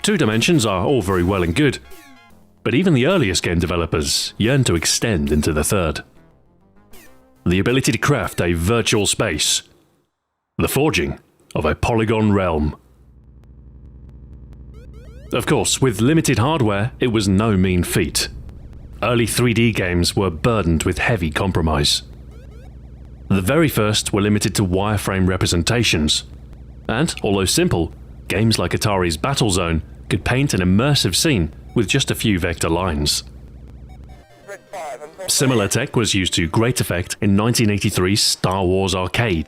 Two dimensions are all very well and good, but even the earliest game developers yearn to extend into the third. The ability to craft a virtual space. The forging of a polygon realm. Of course, with limited hardware, it was no mean feat. Early 3D games were burdened with heavy compromise. The very first were limited to wireframe representations, and, although simple, games like Atari's Battlezone could paint an immersive scene with just a few vector lines. Similar tech was used to great effect in 1983's Star Wars Arcade,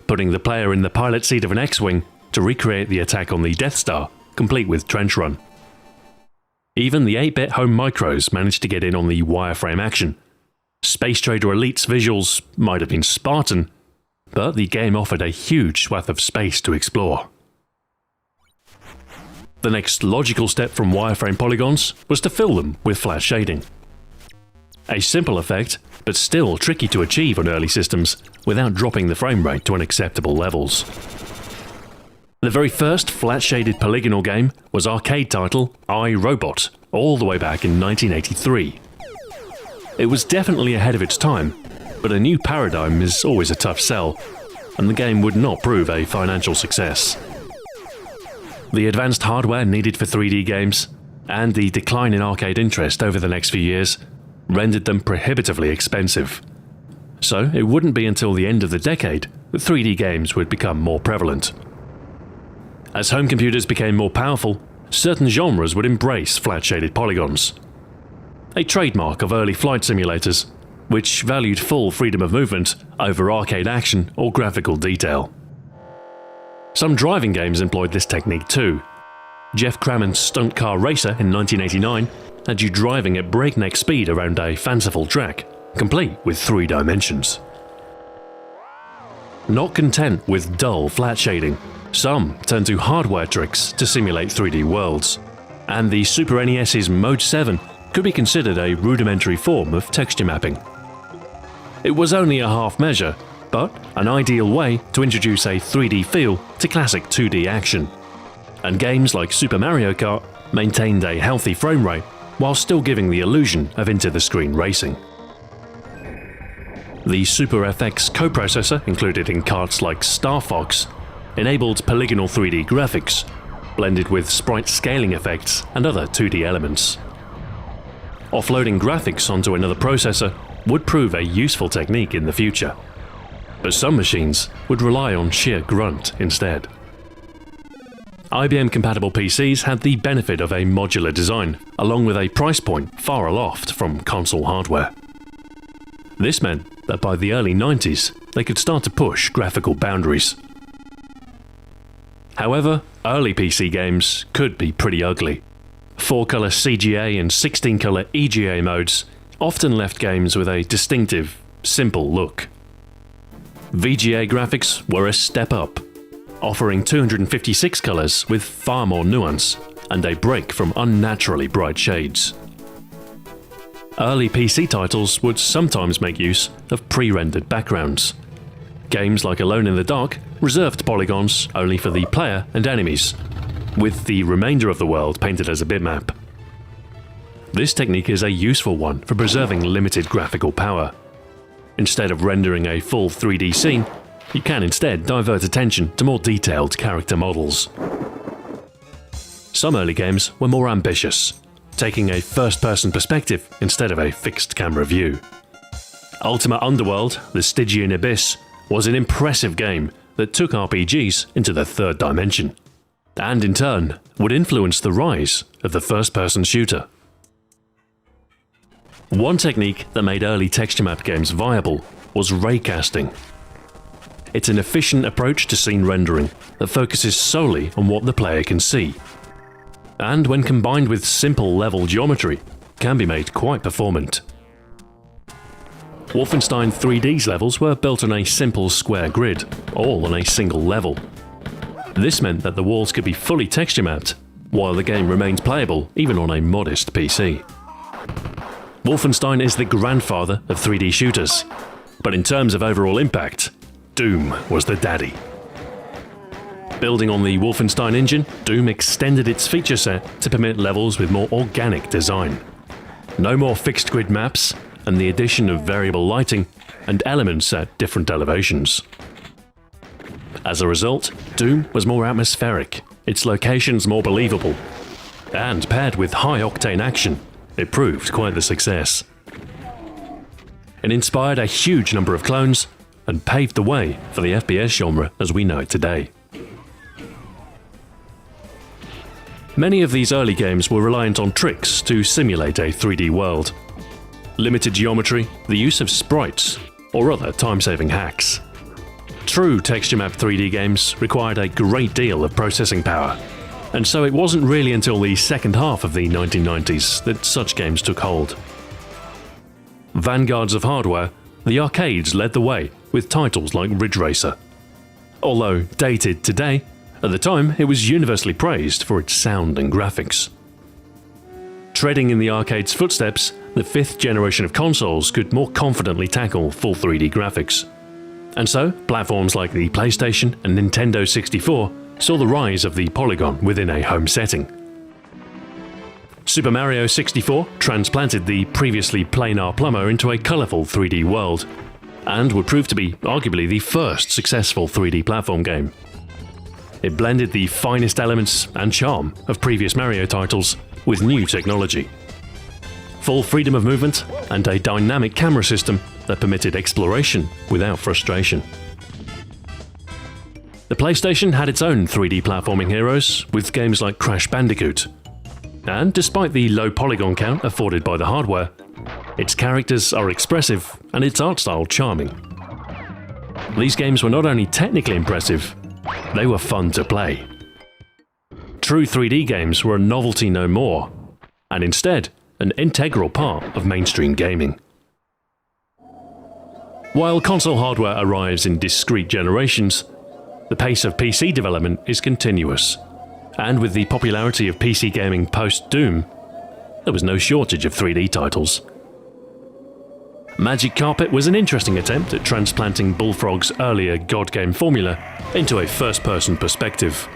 putting the player in the pilot seat of an X-Wing to recreate the attack on the Death Star, complete with trench run. Even the 8-bit home micros managed to get in on the wireframe action. Space Trader Elite's visuals might have been Spartan, but the game offered a huge swath of space to explore. The next logical step from wireframe polygons was to fill them with flat shading. A simple effect, but still tricky to achieve on early systems without dropping the frame rate to unacceptable levels. The very first flat-shaded polygonal game was arcade title I, Robot, all the way back in 1983. It was definitely ahead of its time, but a new paradigm is always a tough sell, and the game would not prove a financial success. The advanced hardware needed for 3D games, and the decline in arcade interest over the next few years, rendered them prohibitively expensive. So it wouldn't be until the end of the decade that 3D games would become more prevalent. As home computers became more powerful, certain genres would embrace flat-shaded polygons. A trademark of early flight simulators, which valued full freedom of movement over arcade action or graphical detail. Some driving games employed this technique too. Jeff Cramman's Stunt Car Racer in 1989 had you driving at breakneck speed around a fanciful track, complete with 3 dimensions. Not content with dull flat shading, some turned to hardware tricks to simulate 3D worlds, and the Super NES's Mode 7 could be considered a rudimentary form of texture mapping. It was only a half measure, but an ideal way to introduce a 3D feel to classic 2D action. And games like Super Mario Kart maintained a healthy frame rate while still giving the illusion of into-the-screen racing. The Super FX coprocessor included in carts like Star Fox enabled polygonal 3D graphics, blended with sprite scaling effects and other 2D elements. Offloading graphics onto another processor would prove a useful technique in the future, but some machines would rely on sheer grunt instead. IBM-compatible PCs had the benefit of a modular design, along with a price point far aloft from console hardware. This meant that by the early 90s, they could start to push graphical boundaries. However, early PC games could be pretty ugly. 4-color CGA and 16-color EGA modes often left games with a distinctive, simple look. VGA graphics were a step up, offering 256 colors with far more nuance and a break from unnaturally bright shades. Early PC titles would sometimes make use of pre-rendered backgrounds. Games like Alone in the Dark reserved polygons only for the player and enemies, with the remainder of the world painted as a bitmap. This technique is a useful one for preserving limited graphical power. Instead of rendering a full 3D scene, you can instead divert attention to more detailed character models. Some early games were more ambitious, taking a first-person perspective instead of a fixed camera view. Ultima Underworld: The Stygian Abyss was an impressive game that took RPGs into the third dimension, and in turn would influence the rise of the first-person shooter. One technique that made early texture map games viable was raycasting. It's an efficient approach to scene rendering that focuses solely on what the player can see, and when combined with simple level geometry, can be made quite performant. Wolfenstein 3D's levels were built on a simple square grid, all on a single level. This meant that the walls could be fully texture mapped, while the game remained playable even on a modest PC. Wolfenstein is the grandfather of 3D shooters, but in terms of overall impact, Doom was the daddy. Building on the Wolfenstein engine, Doom extended its feature set to permit levels with more organic design. No more fixed grid maps, and the addition of variable lighting and elements at different elevations. As a result, Doom was more atmospheric, its locations more believable, and paired with high-octane action, it proved quite the success. It inspired a huge number of clones and paved the way for the FPS genre as we know it today. Many of these early games were reliant on tricks to simulate a 3D world. Limited geometry, the use of sprites, or other time-saving hacks. True texture map 3D games required a great deal of processing power, and so it wasn't really until the second half of the 1990s that such games took hold. Vanguards of hardware, the arcades led the way with titles like Ridge Racer. Although dated today, at the time it was universally praised for its sound and graphics. Treading in the arcade's footsteps, the fifth generation of consoles could more confidently tackle full 3D graphics. And so, platforms like the PlayStation and Nintendo 64 saw the rise of the polygon within a home setting. Super Mario 64 transplanted the previously planar plumber into a colourful 3D world, and would prove to be arguably the first successful 3D platform game. It blended the finest elements and charm of previous Mario titles with new technology. Full freedom of movement and a dynamic camera system that permitted exploration without frustration. The PlayStation had its own 3D platforming heroes with games like Crash Bandicoot. And despite the low polygon count afforded by the hardware, its characters are expressive and its art style charming. These games were not only technically impressive, they were fun to play. True 3D games were a novelty no more, and instead an integral part of mainstream gaming. While console hardware arrives in discrete generations, the pace of PC development is continuous, and with the popularity of PC gaming post-Doom, there was no shortage of 3D titles. Magic Carpet was an interesting attempt at transplanting Bullfrog's earlier God game formula into a first-person perspective.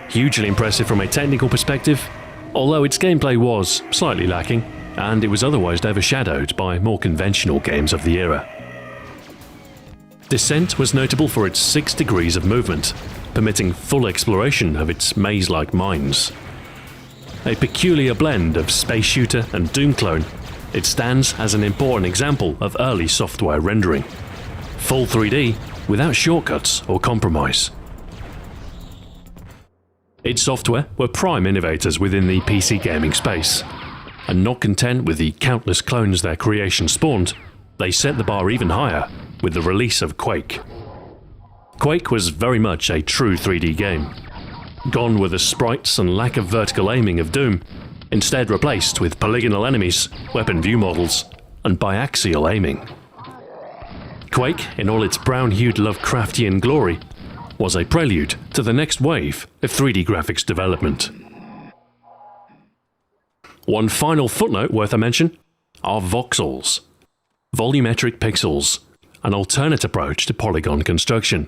Hugely impressive from a technical perspective, although its gameplay was slightly lacking, and it was otherwise overshadowed by more conventional games of the era. Descent was notable for its 6 degrees of movement, permitting full exploration of its maze-like mines. A peculiar blend of space shooter and Doom clone, it stands as an important example of early software rendering. Full 3D without shortcuts or compromise. Id Software were prime innovators within the PC gaming space, and not content with the countless clones their creation spawned, they set the bar even higher with the release of Quake. Quake was very much a true 3D game. Gone were the sprites and lack of vertical aiming of Doom, instead replaced with polygonal enemies, weapon view models, and biaxial aiming. Quake, in all its brown-hued Lovecraftian glory, was a prelude to the next wave of 3D graphics development. One final footnote worth a mention are voxels, volumetric pixels, an alternate approach to polygon construction.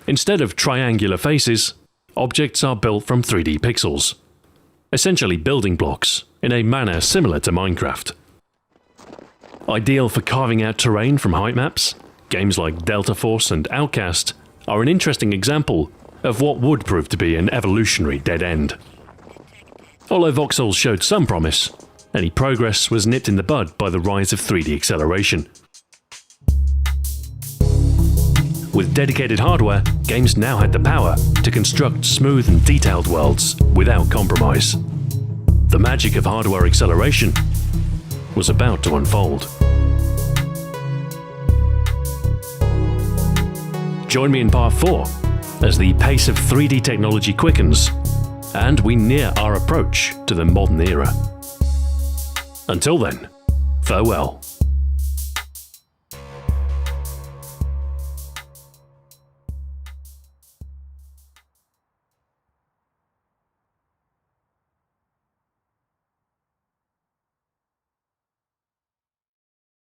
Instead of triangular faces, objects are built from 3D pixels, essentially building blocks in a manner similar to Minecraft. Ideal for carving out terrain from height maps, games like Delta Force and Outcast are an interesting example of what would prove to be an evolutionary dead end. Although voxels showed some promise, any progress was nipped in the bud by the rise of 3D acceleration. With dedicated hardware, games now had the power to construct smooth and detailed worlds without compromise. The magic of hardware acceleration was about to unfold. Join me in part 4 as the pace of 3D technology quickens and we near our approach to the modern era. Until then, farewell.